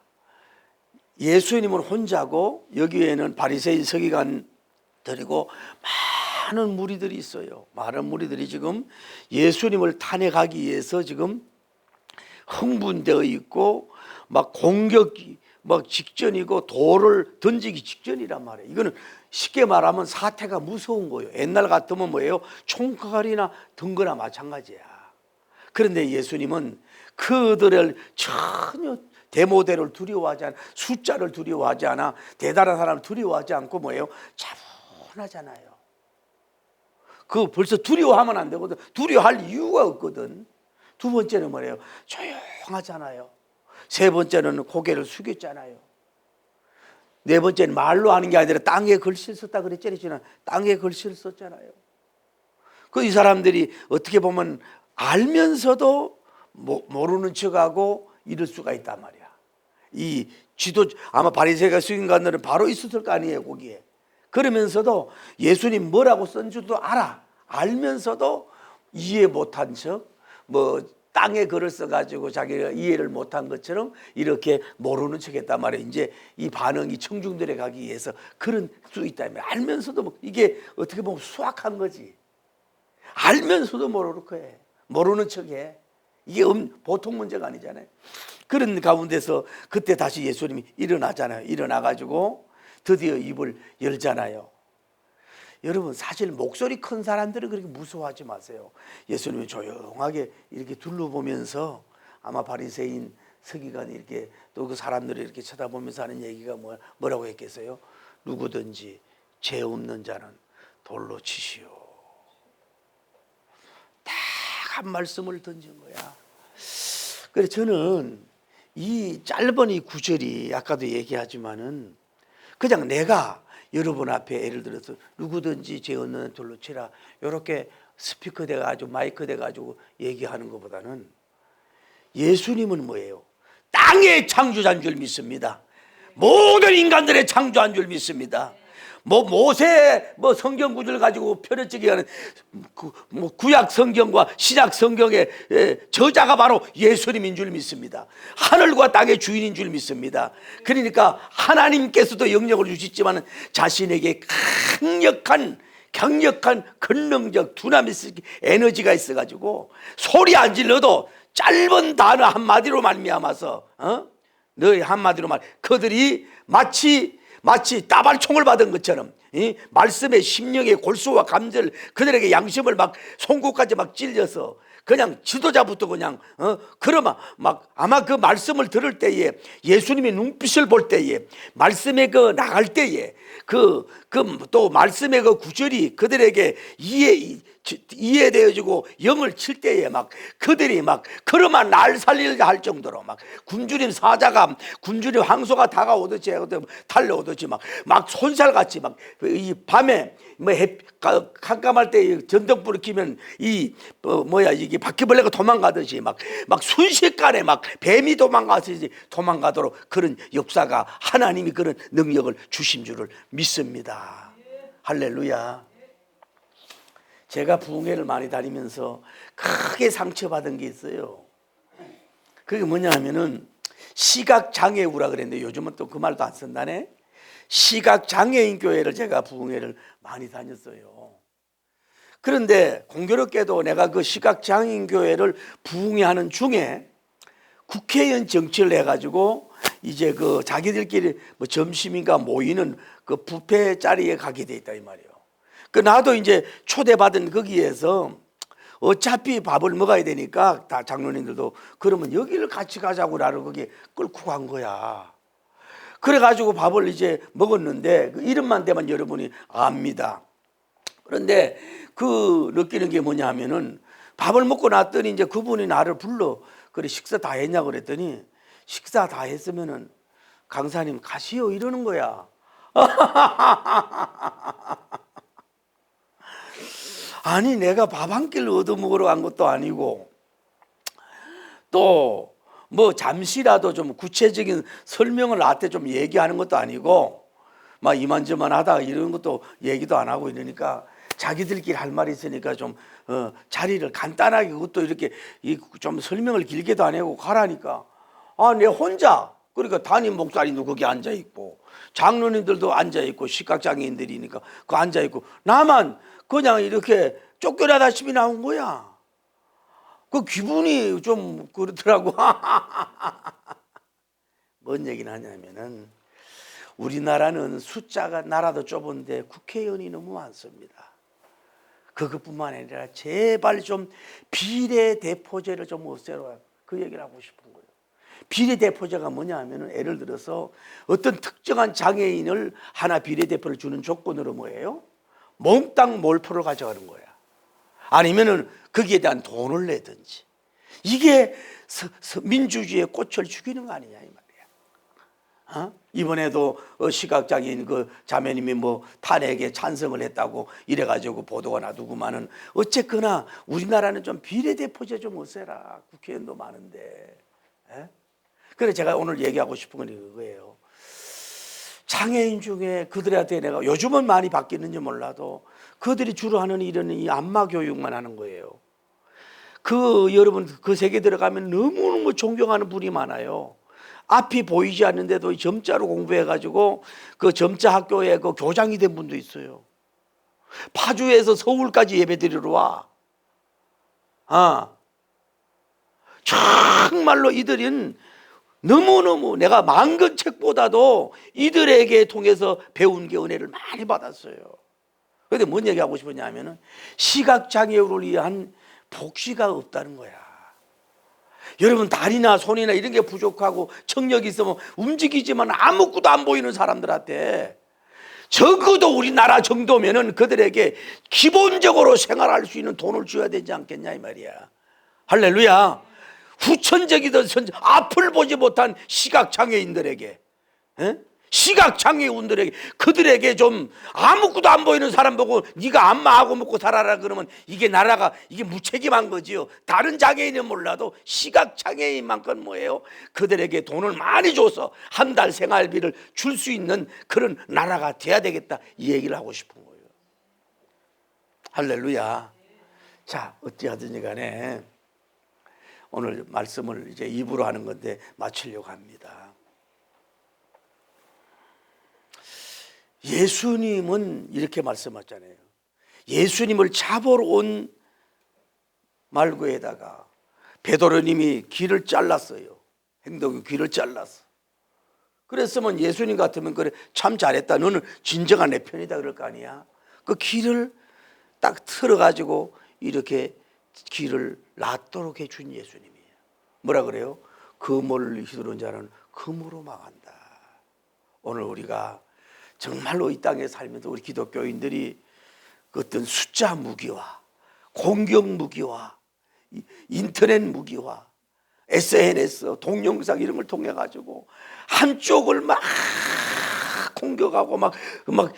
예수님은 혼자고 여기에는 바리새인 서기관들이고 많은 무리들이 있어요. 많은 무리들이 지금 예수님을 탄핵하기 위해서 지금 흥분되어 있고 막 공격이 막 직전이고 돌을 던지기 직전이란 말이에요. 이거는 쉽게 말하면 사태가 무서운 거예요. 옛날 같으면 뭐예요? 총칼이나 든거나 마찬가지야. 그런데 예수님은 그들을 전혀 대모대를 두려워하지 않아, 숫자를 두려워하지 않아, 대단한 사람을 두려워하지 않고 뭐예요? 차분하잖아요. 그 벌써 두려워하면 안 되거든. 두려워할 이유가 없거든. 두 번째는 뭐예요? 조용하잖아요. 세 번째는 고개를 숙였잖아요. 네 번째는 말로 하는 게 아니라 땅에 글씨를 썼다 그랬잖아요. 땅에 글씨를 썼잖아요. 그 이 사람들이 어떻게 보면 알면서도 모르는 척하고 이럴 수가 있단 말이야. 이 지도 아마 바리새가 수인관들은 바로 있었을 거 아니에요 거기에. 그러면서도 예수님 뭐라고 쓴 줄도 알면서도 이해 못한 척 땅에 글을 써가지고 자기가 이해를 못한 것처럼 이렇게 모르는 척했단 말이에요. 이제 이 반응이 청중들에 가기 위해서 그런 수 있다면 알면서도 이게 어떻게 보면 수악한 거지. 알면서도 모르는 척해. 이게 보통 문제가 아니잖아요. 그런 가운데서 그때 다시 예수님이 일어나잖아요. 일어나가지고 드디어 입을 열잖아요. 여러분 사실 목소리 큰 사람들은 그렇게 무서워하지 마세요. 예수님이 조용하게 이렇게 둘러보면서 아마 바리새인 서기관이 이렇게 또 그 사람들이 이렇게 쳐다보면서 하는 얘기가 뭐라고 했겠어요? 누구든지 죄 없는 자는 돌로 치시오. 딱 한 말씀을 던진 거야. 그래서 저는 이 짧은 이 구절이 아까도 얘기하지만은 그냥 내가 여러분 앞에 예를 들어서 누구든지 죄 없는 돌로 치라 이렇게 스피커 돼가지고 마이크 돼가지고 얘기하는 것보다는 예수님은 뭐예요? 땅의 창조자인 줄 믿습니다. 모든 인간들의 창조한 줄 믿습니다. 모세 성경 구절 가지고 펴려지게 하는 구약 성경과 신약 성경의 저자가 바로 예수님인 줄 믿습니다. 하늘과 땅의 주인인 줄 믿습니다. 그러니까 하나님께서도 영역을 주시지만 자신에게 강력한 권능적 두나미스 에너지가 있어가지고 소리 안 질러도 짧은 단어 한마디로 말미암아서 너희 한마디로 그들이 마치 따발총을 받은 것처럼 말씀의 심령의 골수와 감절 그들에게 양심을 막 송곳까지 막 찔려서 그냥 지도자부터 그냥 그러면 막 아마 그 말씀을 들을 때에 예수님의 눈빛을 볼 때에 말씀에 그 나갈 때에 그 또 말씀의 그 구절이 그들에게 이해되어지고 영을 칠 때에 막 그들이 막 그러면 날 살리려 할 정도로 막 굶주린 사자가 굶주린 황소가 다가오듯이 달려오듯이 막 손살같이 막 이 밤에 뭐 깜깜할 때 전등불을 켜면 이게 바퀴벌레가 도망가듯이 막 순식간에 막 뱀이 도망가도록 그런 역사가 하나님이 그런 능력을 주신 줄을 믿습니다. 할렐루야. 제가 부흥회를 많이 다니면서 크게 상처받은 게 있어요. 그게 뭐냐 하면은 시각장애우라 그랬는데 요즘은 또 그 말도 안 쓴다네. 시각장애인 교회를 제가 부흥회를 많이 다녔어요. 그런데 공교롭게도 내가 그 시각장애인 교회를 부흥회 하는 중에 국회의원 정치를 해가지고 이제 그 자기들끼리 뭐 점심인가 모이는 그 뷔페 자리에 가게 돼 있다 이 말이에요. 그 나도 이제 초대받은 거기에서 어차피 밥을 먹어야 되니까 다 장로님들도 그러면 여기를 같이 가자고 나를 거기 끌고 간 거야. 그래가지고 밥을 이제 먹었는데 그 이름만 대면 여러분이 압니다. 그런데 그 느끼는 게 뭐냐 하면은 밥을 먹고 났더니 이제 그분이 나를 불러 그래 식사 다 했냐고 그랬더니 식사 다 했으면은 강사님 가시오 이러는 거야. 아니 내가 밥 한 끼를 얻어먹으러 간 것도 아니고 또 뭐 잠시라도 좀 구체적인 설명을 나한테 좀 얘기하는 것도 아니고 막 이만저만 하다가 이런 것도 얘기도 안 하고 이러니까 자기들끼리 할 말이 있으니까 좀 자리를 간단하게 그것도 이렇게 좀 설명을 길게도 안 하고 가라니까 내 혼자 그러니까 담임 목사님도 거기 앉아 있고 장로님들도 앉아 있고 시각장애인들이니까 그 앉아 있고 나만 그냥 이렇게 쫓겨나다시피 나온 거야. 그 기분이 좀 그렇더라고. 뭔 얘기를 하냐면은 우리나라는 숫자가 나라도 좁은데 국회의원이 너무 많습니다. 그것뿐만 아니라 제발 좀 비례대표제를 좀 없애라 그 얘기를 하고 싶은 거예요. 비례대표제가 뭐냐 하면은 예를 들어서 어떤 특정한 장애인을 하나 비례대표를 주는 조건으로 뭐예요? 몽땅 몰표를 가져가는 거야. 아니면은 거기에 대한 돈을 내든지. 이게 민주주의의 꽃을 죽이는 거 아니냐 이 말이야. 이번에도 시각장애인 그 자매님이 뭐 탄핵에 찬성을 했다고 이래가지고 보도가 나두고만은 어쨌거나 우리나라는 좀 비례대표제 좀 없애라. 국회의원도 많은데. 그래서 제가 오늘 얘기하고 싶은 건 이거예요. 장애인 중에 그들한테 내가 요즘은 많이 바뀌는지 몰라도 그들이 주로 하는 일은 이 안마 교육만 하는 거예요. 여러분 그 세계 들어가면 너무너무 존경하는 분이 많아요. 앞이 보이지 않는데도 점자로 공부해가지고 그 점자 학교에 그 교장이 된 분도 있어요. 파주에서 서울까지 예배드리러 와. 정말로 이들은 너무너무 내가 만권 책보다도 이들에게 통해서 배운 게 은혜를 많이 받았어요. 그런데 뭔 얘기하고 싶었냐 하면은 시각장애우를 위한 복지가 없다는 거야. 여러분 다리나 손이나 이런 게 부족하고 청력이 있으면 움직이지만 아무것도 안 보이는 사람들한테 적어도 우리나라 정도면은 그들에게 기본적으로 생활할 수 있는 돈을 줘야 되지 않겠냐 이 말이야. 할렐루야. 후천적이든 앞을 보지 못한 시각장애인들에게 시각장애인들에게 그들에게 좀 아무것도 안 보이는 사람 보고 네가 안마하고 먹고 살아라 그러면 이게 나라가 이게 무책임한 거지요. 다른 장애인은 몰라도 시각장애인만큼 뭐예요? 그들에게 돈을 많이 줘서 한 달 생활비를 줄 수 있는 그런 나라가 돼야 되겠다 이 얘기를 하고 싶은 거예요. 할렐루야. 자 어찌하든지 간에 오늘 말씀을 이제 2부로 하는 건데 마치려고 합니다. 예수님은 이렇게 말씀하잖아요. 예수님을 잡으러 온 말고에다가 베드로님이 귀를 잘랐어요. 행동이 귀를 잘랐어. 그랬으면 예수님 같으면 그래 참 잘했다. 너는 진정한 내 편이다 그럴 거 아니야. 그 귀를 딱 틀어가지고 이렇게 귀를 낫도록 해준 예수님이에요. 뭐라 그래요? 금을 휘두른 자는 금으로 망한다. 오늘 우리가 정말로 이 땅에 살면서 우리 기독교인들이 그 어떤 숫자 무기와 공격 무기와 인터넷 무기와 SNS, 동영상 이런 걸 통해 가지고 한쪽을 막 공격하고 막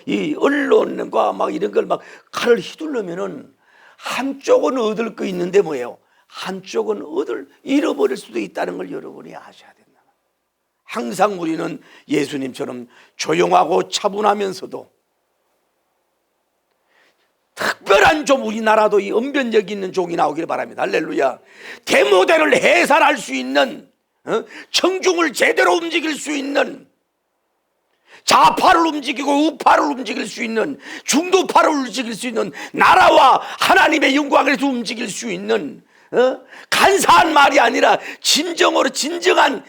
이 언론과 막 이런 걸 막 칼을 휘두르면은 한쪽은 얻을 거 있는데 뭐예요? 한쪽은 잃어버릴 수도 있다는 걸 여러분이 아셔야 된다. 항상 우리는 예수님처럼 조용하고 차분하면서도 특별한 좀 우리나라도 이 언변력 있는 종이 나오길 바랍니다. 할렐루야. 대모대를 해산할 수 있는, 청중을 제대로 움직일 수 있는, 좌파를 움직이고 우파를 움직일 수 있는, 중도파를 움직일 수 있는, 나라와 하나님의 영광을 움직일 수 있는, 간사한 말이 아니라 진정으로 진정한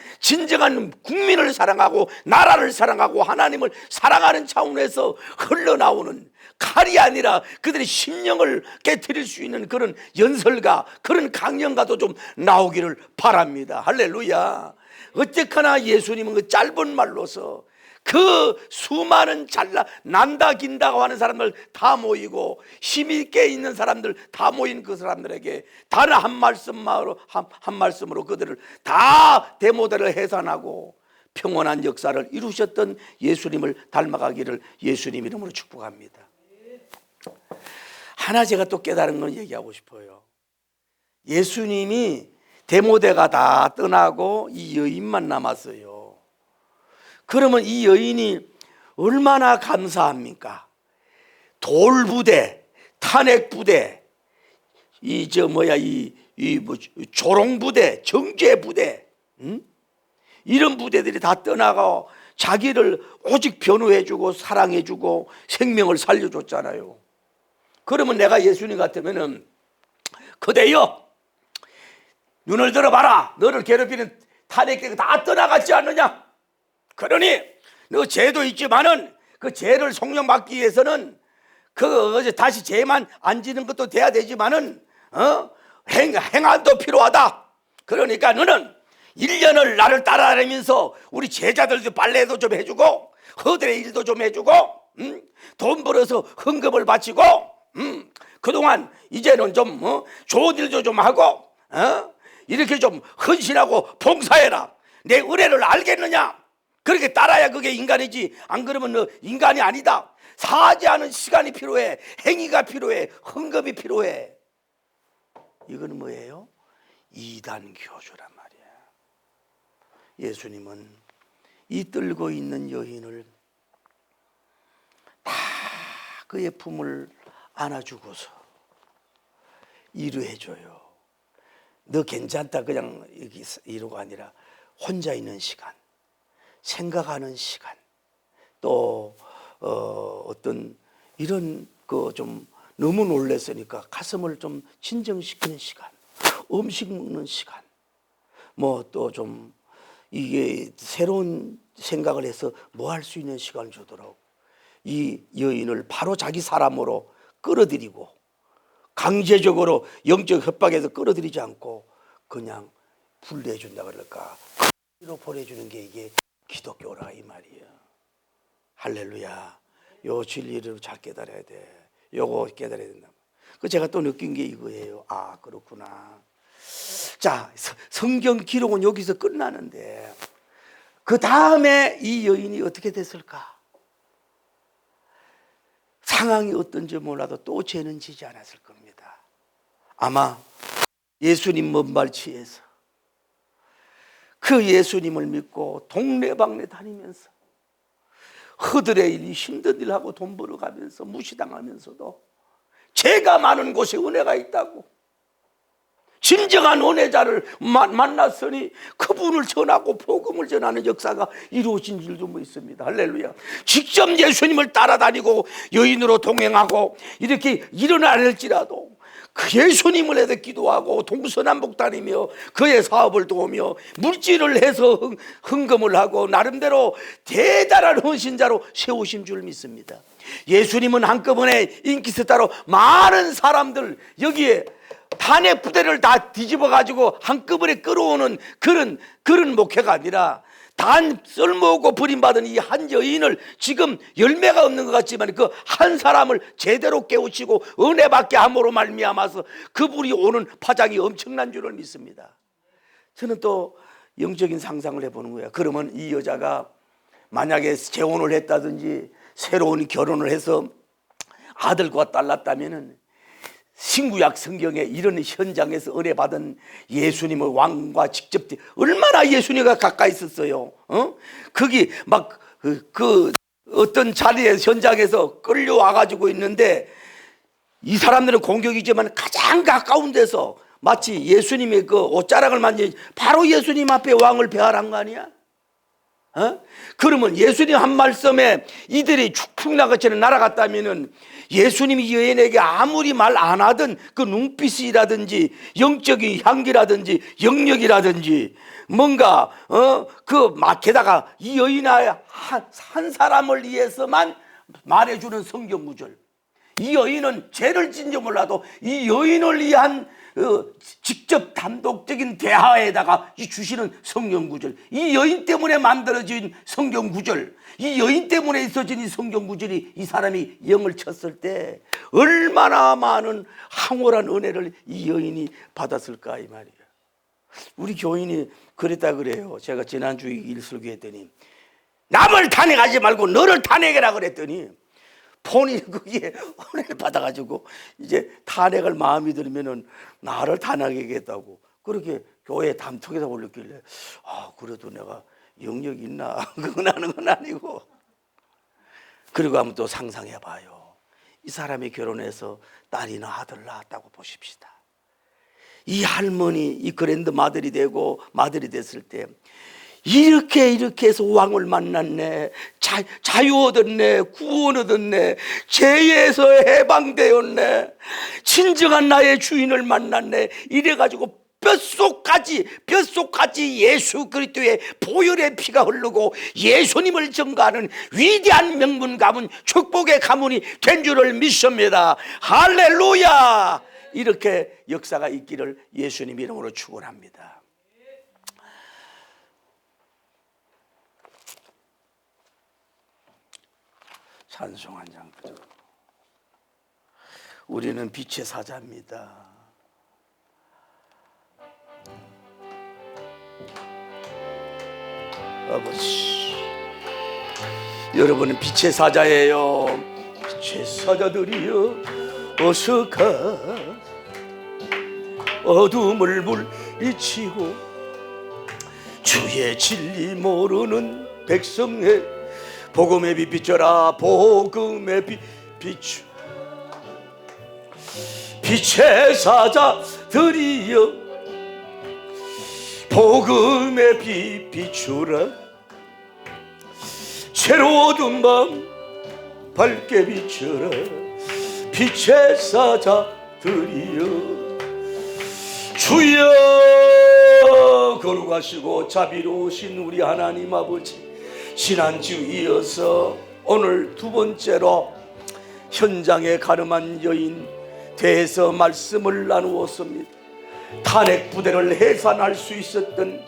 국민을 사랑하고 나라를 사랑하고 하나님을 사랑하는 차원에서 흘러나오는 칼이 아니라 그들의 심령을 깨트릴 수 있는 그런 연설가, 그런 강연가도 좀 나오기를 바랍니다. 할렐루야. 어쨌거나 예수님은 그 짧은 말로서 그 수많은 난다 긴다고 하는 사람들 다 모이고 힘있게 있는 사람들 다 모인 그 사람들에게 단 한 말씀으로 그들을 다 대모대를 해산하고 평온한 역사를 이루셨던 예수님을 닮아가기를 예수님 이름으로 축복합니다. 하나 제가 또 깨달은 건 얘기하고 싶어요. 예수님이 대모대가 다 떠나고 이 여인만 남았어요. 그러면 이 여인이 얼마나 감사합니까? 돌부대, 탄핵부대, 조롱부대, 정죄부대, 이런 부대들이 다 떠나가 자기를 오직 변호해주고 사랑해주고 생명을 살려줬잖아요. 그러면 내가 예수님 같으면은 그대여 눈을 들어봐라. 너를 괴롭히는 탄핵대가 다 떠나갔지 않느냐? 그러니 너 죄도 있지만은 그 죄를 속량받기 위해서는 다시 죄만 안 지는 것도 돼야 되지만은 행한도 필요하다. 그러니까 너는 1년을 나를 따라다니면서 우리 제자들도 빨래도 좀 해주고 허들의 일도 좀 해주고 돈 벌어서 헌금을 바치고 그동안 이제는 좀 좋은 일도 좀 하고 이렇게 좀 헌신하고 봉사해라. 내 은혜를 알겠느냐? 그렇게 따라야 그게 인간이지. 안 그러면 너 인간이 아니다. 사죄하는 시간이 필요해. 행위가 필요해. 헌금이 필요해. 이건 뭐예요? 이단 교주란 말이야. 예수님은 이 떨고 있는 여인을 다 그의 품을 안아주고서 위로해줘요. 너 괜찮다 그냥 이러가 아니라 혼자 있는 시간, 생각하는 시간, 또 어떤 이런 거 좀 너무 놀랐으니까 가슴을 좀 진정시키는 시간, 음식 먹는 시간, 뭐 또 좀 이게 새로운 생각을 해서 뭐 할 수 있는 시간을 주도록 이 여인을 바로 자기 사람으로 끌어들이고 강제적으로 영적 협박에서 끌어들이지 않고 그냥 분리해준다 그럴까, 그로 보내주는 게 이게 기독교라 이 말이야. 할렐루야. 요 진리를 잘 깨달아야 돼. 요거 깨달아야 된다. 그 제가 또 느낀 게 이거예요. 아, 그렇구나. 자, 성경 기록은 여기서 끝나는데 그 다음에 이 여인이 어떻게 됐을까? 상황이 어떤지 몰라도 또 죄는 지지 않았을 겁니다. 아마 예수님 먼발치에서 그 예수님을 믿고 동네방네 다니면서 허들의 일, 힘든 일하고 돈 벌어가면서 무시당하면서도 죄가 많은 곳에 은혜가 있다고, 진정한 은혜자를 만났으니 그분을 전하고 복음을 전하는 역사가 이루어진 일도 뭐 있습니다. 할렐루야. 직접 예수님을 따라다니고 여인으로 동행하고 이렇게 일어날지라도 그 예수님을 해서 기도하고 동서남북 다니며 그의 사업을 도우며 물질을 해서 헌금을 하고 나름대로 대단한 헌신자로 세우신 줄 믿습니다. 예수님은 한꺼번에 인기스타로 많은 사람들 여기에 탄핵 부대를 다 뒤집어 가지고 한꺼번에 끌어오는 그런 목회가 아니라 단 쓸모없고 버림받은 이 한 여인을 지금 열매가 없는 것 같지만 그 한 사람을 제대로 깨우치고 은혜 받게 함으로 말미암아서 그분이 오는 파장이 엄청난 줄을 믿습니다. 저는 또 영적인 상상을 해보는 거예요. 그러면 이 여자가 만약에 재혼을 했다든지 새로운 결혼을 해서 아들과 딸 낳았다면은 신구약 성경에 이런 현장에서 은혜 받은 예수님의 왕과 직접 얼마나 예수님과 가까이 있었어요. 거기 막 그 어떤 자리에 현장에서 끌려와 가지고 있는데 이 사람들은 공격이지만 가장 가까운 데서 마치 예수님의 그 옷자락을 만지 바로 예수님 앞에 왕을 배하란 거 아니야? 그러면 예수님 한 말씀에 이들이 축풍나같이 날아갔다면은 예수님이 여인에게 아무리 말 안 하던 그 눈빛이라든지 영적인 향기라든지 영역이라든지 뭔가 게다가 이 여인의 한 사람을 위해서만 말해주는 성경 구절. 이 여인은 죄를 진지 몰라도 이 여인을 위한 직접 단독적인 대화에다가 주시는 성경 구절, 이 여인 때문에 만들어진 성경 구절, 이 여인 때문에 있어진 이 성경 구절이 이 사람이 영을 쳤을 때 얼마나 많은 황홀한 은혜를 이 여인이 받았을까 이 말이에요. 우리 교인이 그랬다 그래요. 제가 지난주에 일설교했더니 남을 탄핵하지 말고 너를 탄핵해라 그랬더니 본인이 거기에 은혜를 받아가지고 이제 탄핵을 마음이 들면은 나를 탄핵하겠다고 그렇게 교회 담통에서 올렸길래 그래도 내가 영역이 있나 그건 하는 건 아니고. 그리고 한번 또 상상해봐요. 이 사람이 결혼해서 딸이나 아들을 낳았다고 보십시다. 이 할머니 이 그랜드 마들이 되고 마들이 됐을 때 이렇게 해서 왕을 만났네, 자유 얻었네, 구원 얻었네, 죄에서 해방되었네, 진정한 나의 주인을 만났네. 이래가지고 뼛속까지 예수 그리스도의 보혈의 피가 흐르고 예수님을 증거하는 위대한 명문 가문, 축복의 가문이 된 줄을 믿습니다. 할렐루야. 이렇게 역사가 있기를 예수님 이름으로 축원합니다. 찬송 한 장 부터. 우리는 빛의 사자입니다. 아버지, 여러분은 빛의 사자예요. 빛의 사자들이여 어서 가 어둠을 물리치고 주의 진리 모르는 백성의 복음의 빛 비춰라. 복음의 빛 비추. 빛의 사자들이여 복음의 빛 비추라. 새로운 밤 밝게 비춰라. 빛의 사자들이여 주여 거룩하시고 자비로우신 우리 하나님 아버지, 지난주 이어서 오늘 두 번째로 현장에 가늠한 여인 대해서 말씀을 나누었습니다. 탄핵 부대를 해산할 수 있었던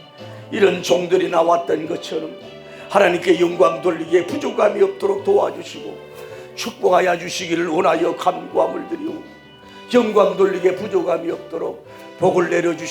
이런 종들이 나왔던 것처럼 하나님께 영광 돌리기에 부족함이 없도록 도와주시고 축복하여 주시기를 원하여 간구함을 드리오. 영광 돌리기에 부족함이 없도록 복을 내려주시고